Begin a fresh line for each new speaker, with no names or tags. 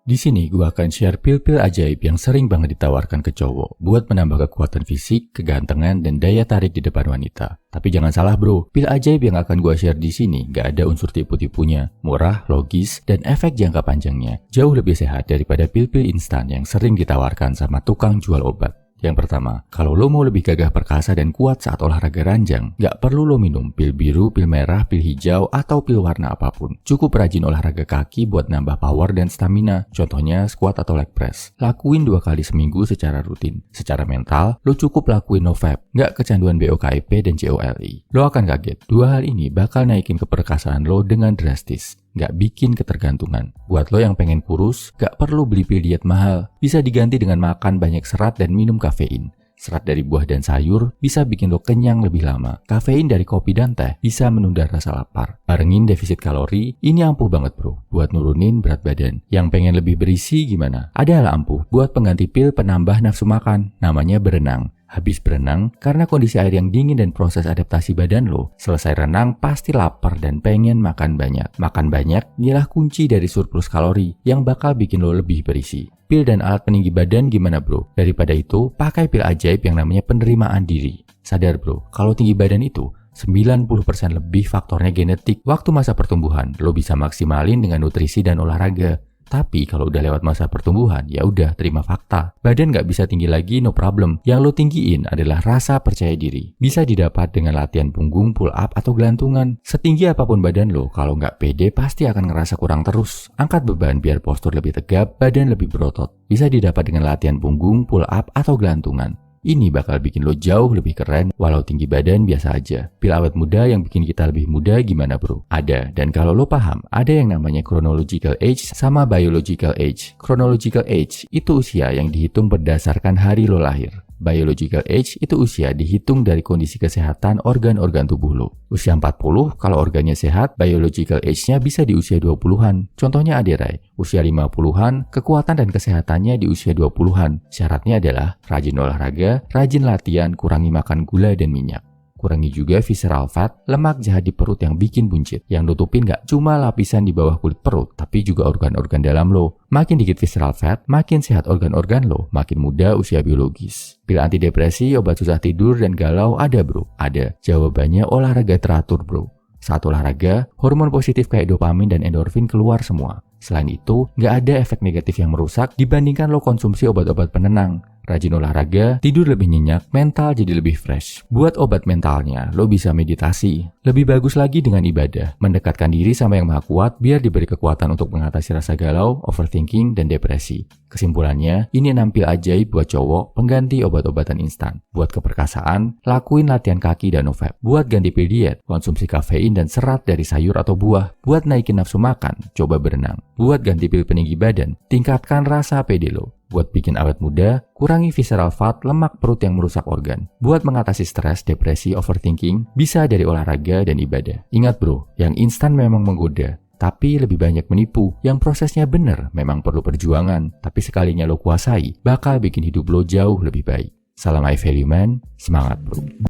Di sini gue akan share pil-pil ajaib yang sering banget ditawarkan ke cowok buat menambah kekuatan fisik, kegantengan, dan daya tarik di depan wanita. Tapi jangan salah bro, pil ajaib yang akan gue share di sini gak ada unsur tipu-tipunya, murah, logis, dan efek jangka panjangnya jauh lebih sehat daripada pil-pil instan yang sering ditawarkan sama tukang jual obat. Yang pertama, kalau lo mau lebih gagah perkasa dan kuat saat olahraga ranjang, gak perlu lo minum pil biru, pil merah, pil hijau, atau pil warna apapun. Cukup rajin olahraga kaki buat nambah power dan stamina, contohnya squat atau leg press. Lakuin 2 kali seminggu secara rutin. Secara mental, lo cukup lakuin NoFap, gak kecanduan BOKIP dan COLI. Lo akan kaget, 2 hal ini bakal naikin keperkasaan lo dengan drastis. Gak bikin ketergantungan. Buat lo yang pengen kurus, gak perlu beli pil diet mahal. Bisa diganti dengan makan banyak serat dan minum kafein. Serat dari buah dan sayur bisa bikin lo kenyang lebih lama. Kafein dari kopi dan teh bisa menunda rasa lapar. Barengin defisit kalori, ini ampuh banget bro, buat nurunin berat badan. Yang pengen lebih berisi gimana? Ada hal ampuh buat pengganti pil penambah nafsu makan, namanya berenang. Habis berenang, karena kondisi air yang dingin dan proses adaptasi badan lo, selesai renang pasti lapar dan pengen makan banyak. Makan banyak inilah kunci dari surplus kalori yang bakal bikin lo lebih berisi. Pil dan alat peninggi badan gimana bro? Daripada itu, pakai pil ajaib yang namanya penerimaan diri. Sadar bro, kalau tinggi badan itu 90% lebih faktornya genetik. Waktu masa pertumbuhan, lo bisa maksimalin dengan nutrisi dan olahraga. Tapi kalau udah lewat masa pertumbuhan, ya udah terima fakta. Badan gak bisa tinggi lagi, no problem. Yang lo tinggiin adalah rasa percaya diri. Bisa didapat dengan latihan punggung, pull up, atau gelantungan. Setinggi apapun badan lo, kalau gak pede pasti akan ngerasa kurang terus. Angkat beban biar postur lebih tegap, badan lebih berotot. Bisa didapat dengan latihan punggung, pull up, atau gelantungan. Ini bakal bikin lo jauh lebih keren walau tinggi badan biasa aja. Pil awet muda yang bikin kita lebih muda gimana bro? Ada, dan kalau lo paham, ada yang namanya chronological age sama biological age. Chronological age itu usia yang dihitung berdasarkan hari lo lahir. Biological age itu usia dihitung dari kondisi kesehatan organ-organ tubuh lo. Usia 40, kalau organnya sehat, biological age-nya bisa di usia 20-an. Contohnya Aderai, usia 50-an, kekuatan dan kesehatannya di usia 20-an. Syaratnya adalah rajin olahraga, rajin latihan, kurangi makan gula dan minyak. Kurangi juga visceral fat, lemak jahat di perut yang bikin buncit. Yang nutupin gak cuma lapisan di bawah kulit perut, tapi juga organ-organ dalam lo. Makin dikit visceral fat, makin sehat organ-organ lo, makin muda usia biologis. Pil antidepresi, obat susah tidur, dan galau ada bro? Ada. Jawabannya olahraga teratur bro. Saat olahraga, hormon positif kayak dopamin dan endorfin keluar semua. Selain itu, gak ada efek negatif yang merusak dibandingkan lo konsumsi obat-obat penenang. Rajin olahraga, tidur lebih nyenyak, mental jadi lebih fresh. Buat obat mentalnya, lo bisa meditasi. Lebih bagus lagi dengan ibadah. Mendekatkan diri sama yang maha kuat biar diberi kekuatan untuk mengatasi rasa galau, overthinking, dan depresi. Kesimpulannya, ini 6 pil ajaib buat cowok, pengganti obat-obatan instan. Buat keperkasaan, lakuin latihan kaki dan NoFap. Buat ganti pil diet, konsumsi kafein dan serat dari sayur atau buah. Buat naikin nafsu makan, coba berenang. Buat ganti pil peninggi badan, tingkatkan rasa pede lo. Buat bikin awet muda, kurangi visceral fat, lemak perut yang merusak organ. Buat mengatasi stres, depresi, overthinking, bisa dari olahraga dan ibadah. Ingat bro, yang instan memang menggoda, tapi lebih banyak menipu. Yang prosesnya bener memang perlu perjuangan, tapi sekalinya lo kuasai, bakal bikin hidup lo jauh lebih baik. Salam I Value Man, semangat bro.